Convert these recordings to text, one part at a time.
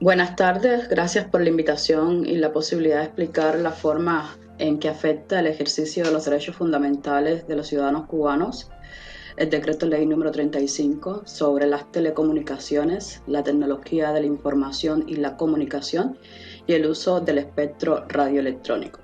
Buenas tardes, gracias por la invitación y la posibilidad de explicar la forma en que afecta el ejercicio de los derechos fundamentales de los ciudadanos cubanos el decreto ley número 35 sobre las telecomunicaciones, la tecnología de la información y la comunicación y el uso del espectro radioelectrónico.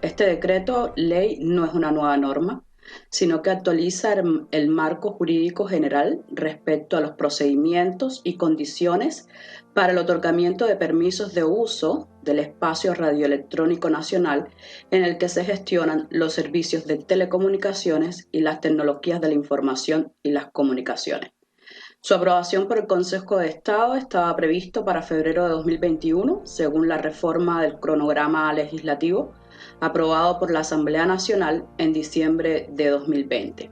Este decreto ley no es una nueva norma, sino que actualiza el marco jurídico general respecto a los procedimientos y condiciones para el otorgamiento de permisos de uso del espacio radioelectrónico nacional en el que se gestionan los servicios de telecomunicaciones y las tecnologías de la información y las comunicaciones. Su aprobación por el Consejo de Estado estaba previsto para febrero de 2021, según la reforma del cronograma legislativo aprobado por la Asamblea Nacional en diciembre de 2020.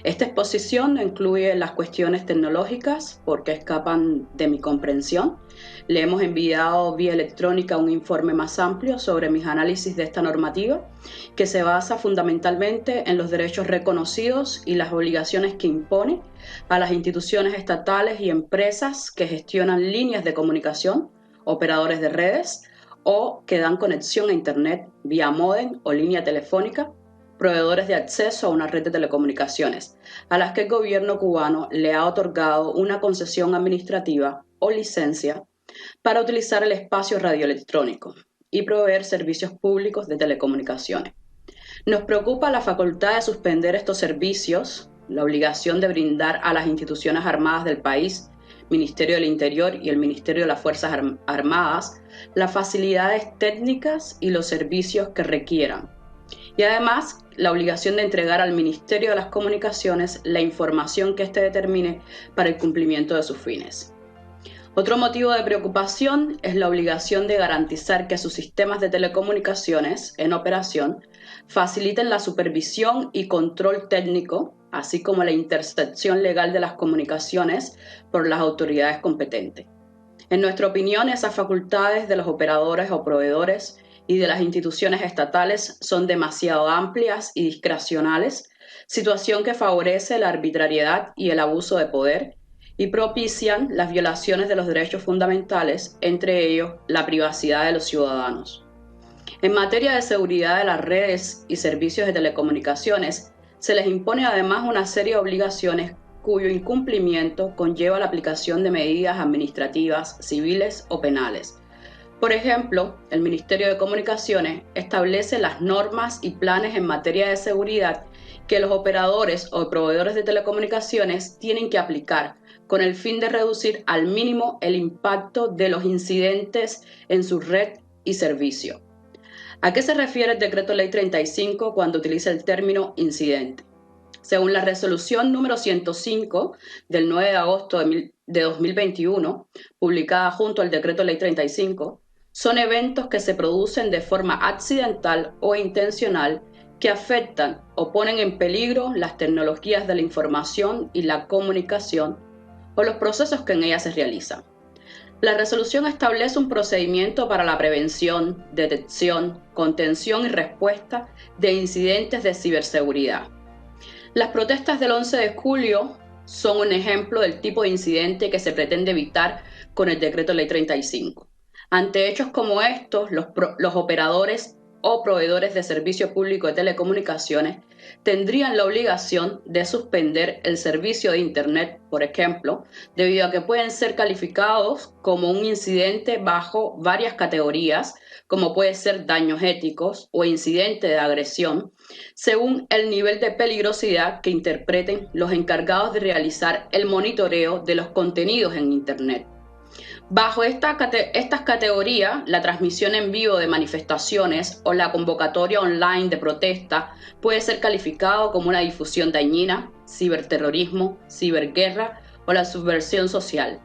Esta exposición no incluye las cuestiones tecnológicas porque escapan de mi comprensión. Le hemos enviado vía electrónica un informe más amplio sobre mis análisis de esta normativa, que se basa fundamentalmente en los derechos reconocidos y las obligaciones que impone a las instituciones estatales y empresas que gestionan líneas de comunicación, operadores de redes o que dan conexión a Internet vía módem o línea telefónica, proveedores de acceso a una red de telecomunicaciones, a las que el gobierno cubano le ha otorgado una concesión administrativa o licencia para utilizar el espacio radioelectrónico y proveer servicios públicos de telecomunicaciones. Nos preocupa la facultad de suspender estos servicios, la obligación de brindar a las instituciones armadas del país, Ministerio del Interior y el Ministerio de las Fuerzas Armadas, las facilidades técnicas y los servicios que requieran. Y además, la obligación de entregar al Ministerio de las Comunicaciones la información que éste determine para el cumplimiento de sus fines. Otro motivo de preocupación es la obligación de garantizar que sus sistemas de telecomunicaciones en operación faciliten la supervisión y control técnico, así como la intercepción legal de las comunicaciones por las autoridades competentes. En nuestra opinión, esas facultades de los operadores o proveedores y de las instituciones estatales son demasiado amplias y discrecionales, situación que favorece la arbitrariedad y el abuso de poder y propician las violaciones de los derechos fundamentales, entre ellos la privacidad de los ciudadanos. En materia de seguridad de las redes y servicios de telecomunicaciones, se les impone además una serie de obligaciones cuyo incumplimiento conlleva la aplicación de medidas administrativas, civiles o penales. Por ejemplo, el Ministerio de Comunicaciones establece las normas y planes en materia de seguridad que los operadores o proveedores de telecomunicaciones tienen que aplicar con el fin de reducir al mínimo el impacto de los incidentes en su red y servicio. ¿A qué se refiere el Decreto Ley 35 cuando utiliza el término incidente? Según la resolución número 105 del 9 de agosto de 2021, publicada junto al Decreto Ley 35, son eventos que se producen de forma accidental o intencional que afectan o ponen en peligro las tecnologías de la información y la comunicación o los procesos que en ellas se realizan. La resolución establece un procedimiento para la prevención, detección, contención y respuesta de incidentes de ciberseguridad. Las protestas del 11 de julio son un ejemplo del tipo de incidente que se pretende evitar con el Decreto Ley 35. Ante hechos como estos, los operadores o proveedores de servicio público de telecomunicaciones tendrían la obligación de suspender el servicio de Internet, por ejemplo, debido a que pueden ser calificados como un incidente bajo varias categorías, como puede ser daños éticos o incidente de agresión, según el nivel de peligrosidad que interpreten los encargados de realizar el monitoreo de los contenidos en Internet. Bajo estas categorías, la transmisión en vivo de manifestaciones o la convocatoria online de protesta puede ser calificado como una difusión dañina, ciberterrorismo, ciberguerra o la subversión social.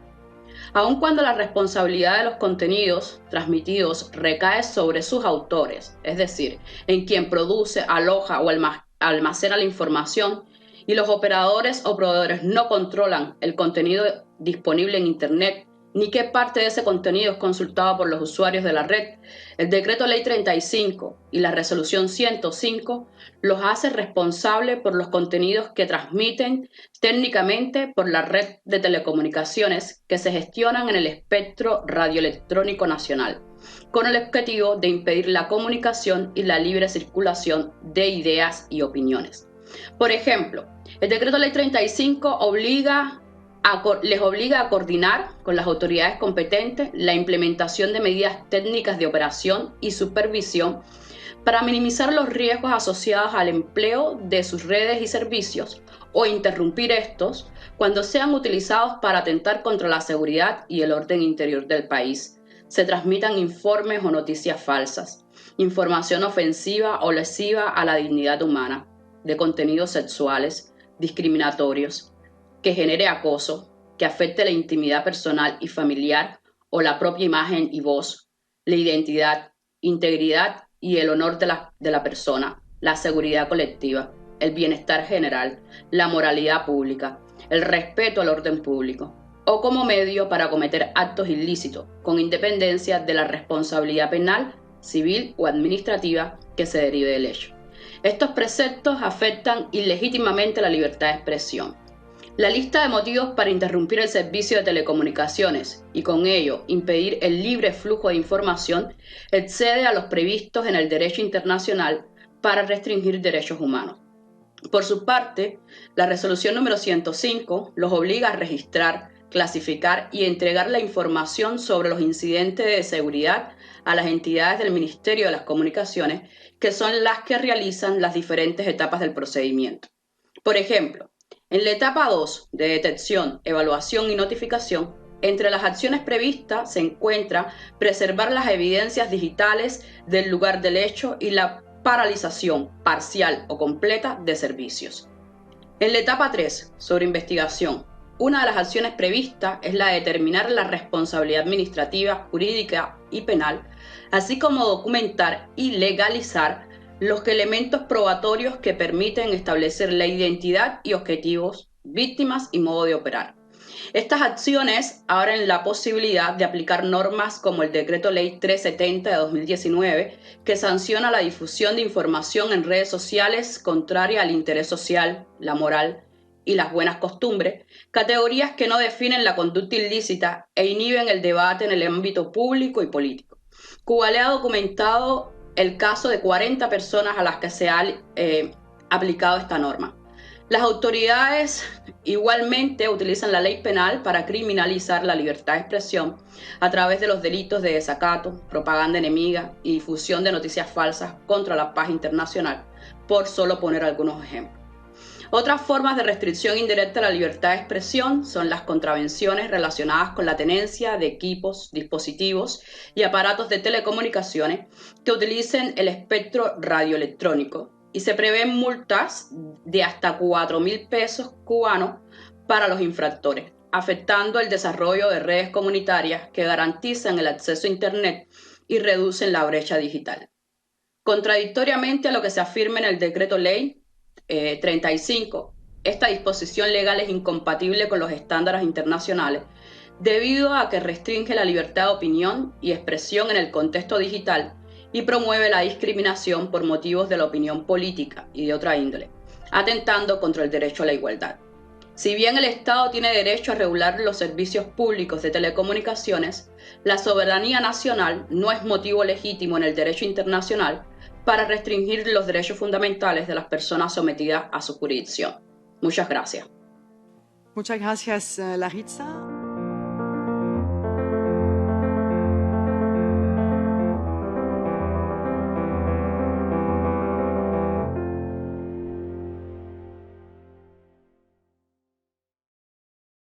Aun cuando la responsabilidad de los contenidos transmitidos recae sobre sus autores, es decir, en quien produce, aloja o almacena la información, y los operadores o proveedores no controlan el contenido disponible en Internet ni qué parte de ese contenido es consultado por los usuarios de la red. El Decreto Ley 35 y la Resolución 105 los hace responsables por los contenidos que transmiten técnicamente por la red de telecomunicaciones que se gestionan en el espectro radioelectrónico nacional, con el objetivo de impedir la comunicación y la libre circulación de ideas y opiniones. Por ejemplo, el Decreto Ley 35 les obliga a coordinar con las autoridades competentes la implementación de medidas técnicas de operación y supervisión para minimizar los riesgos asociados al empleo de sus redes y servicios o interrumpir estos cuando sean utilizados para atentar contra la seguridad y el orden interior del país, se transmitan informes o noticias falsas, información ofensiva o lesiva a la dignidad humana, de contenidos sexuales, discriminatorios, que genere acoso, que afecte la intimidad personal y familiar o la propia imagen y voz, la identidad, integridad y el honor de la persona, la seguridad colectiva, el bienestar general, la moralidad pública, el respeto al orden público, o como medio para cometer actos ilícitos, con independencia de la responsabilidad penal, civil o administrativa que se derive del hecho. Estos preceptos afectan ilegítimamente la libertad de expresión. La lista de motivos para interrumpir el servicio de telecomunicaciones y con ello impedir el libre flujo de información excede a los previstos en el derecho internacional para restringir derechos humanos. Por su parte, la resolución número 105 los obliga a registrar, clasificar y entregar la información sobre los incidentes de seguridad a las entidades del Ministerio de las Comunicaciones, que son las que realizan las diferentes etapas del procedimiento. Por ejemplo, en la etapa 2 de detección, evaluación y notificación, entre las acciones previstas se encuentra preservar las evidencias digitales del lugar del hecho y la paralización parcial o completa de servicios. En la etapa 3, sobre investigación, una de las acciones previstas es la de determinar la responsabilidad administrativa, jurídica y penal, así como documentar y legalizar los elementos probatorios que permiten establecer la identidad y objetivos, víctimas y modo de operar. Estas acciones abren la posibilidad de aplicar normas como el Decreto Ley 370 de 2019, que sanciona la difusión de información en redes sociales contraria al interés social, la moral y las buenas costumbres, categorías que no definen la conducta ilícita e inhiben el debate en el ámbito público y político. Cuba le ha documentado el caso de 40 personas a las que se ha aplicado esta norma. Las autoridades igualmente utilizan la ley penal para criminalizar la libertad de expresión a través de los delitos de desacato, propaganda enemiga y difusión de noticias falsas contra la paz internacional, por solo poner algunos ejemplos. Otras formas de restricción indirecta a la libertad de expresión son las contravenciones relacionadas con la tenencia de equipos, dispositivos y aparatos de telecomunicaciones que utilicen el espectro radioelectrónico, y se prevén multas de hasta 4.000 pesos cubanos para los infractores, afectando el desarrollo de redes comunitarias que garantizan el acceso a Internet y reducen la brecha digital. Contradictoriamente a lo que se afirma en el Decreto Ley 35, esta disposición legal es incompatible con los estándares internacionales debido a que restringe la libertad de opinión y expresión en el contexto digital y promueve la discriminación por motivos de la opinión política y de otra índole, atentando contra el derecho a la igualdad. Si bien el Estado tiene derecho a regular los servicios públicos de telecomunicaciones, la soberanía nacional no es motivo legítimo en el derecho internacional para restringir los derechos fundamentales de las personas sometidas a su jurisdicción. Muchas gracias. Muchas gracias, Laritza.